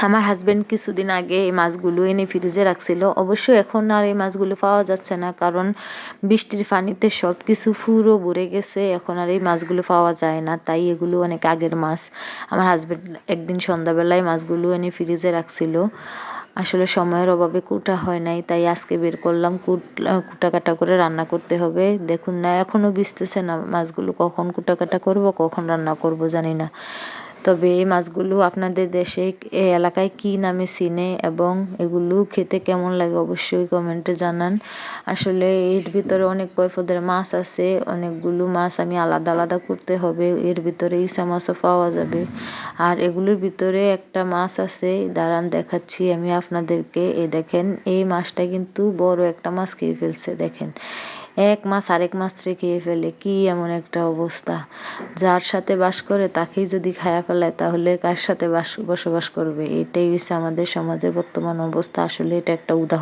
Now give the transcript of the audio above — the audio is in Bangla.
আমার হাজবেন্ড কিছুদিন আগে এই মাছগুলো এনে ফ্রিজে রাখছিল। অবশ্যই এখন আর এই মাছগুলো পাওয়া যাচ্ছে না, কারণ বৃষ্টির পানিতে সব কিছু পুরো ভরে গেছে। এখন আর এই মাছগুলো পাওয়া যায় না, তাই এগুলো অনেক আগের মাছ। আমার হাজবেন্ড একদিন সন্ধ্যাবেলায় মাছগুলো এনে ফ্রিজে রাখছিল। আসলে সময়ের অভাবে কুটা হয় নাই, তাই আজকে বের করলাম। কুটা কাটা করে রান্না করতে হবে। দেখুন না, এখনো ভিজতেছে না মাছগুলো। কখন কুটা কাটা করব, কখন রান্না করব জানি না। তবে এই মাছগুলো আপনাদের দেশে এই এলাকায় কি নামে চিনে এবং এগুলো খেতে কেমন লাগে অবশ্যই কমেন্টে জানান। আসলে এর ভিতরে অনেক কয়পদের মাছ আছে, অনেকগুলো মাছ আমি আলাদা আলাদা করতে হবে। এর ভিতরে ইসা মাছও পাওয়া যাবে। আর এগুলোর ভিতরে একটা মাছ আছে, দাঁড়ান দেখাচ্ছি আমি আপনাদেরকে। দেখেন, এই মাছটা কিন্তু বড় একটা মাছ খেয়ে ফেলছে। দেখেন, এক মাছ আরেক মাছরে খেয়ে ফেলে, কি এমন একটা অবস্থা। যার সাথে বাস করে তাকেই যদি খায়া ফেলায়, তাহলে কার সাথে বসবাস করবে? এটাই হচ্ছে আমাদের সমাজের বর্তমান অবস্থা। আসলে এটা একটা উদাহরণ।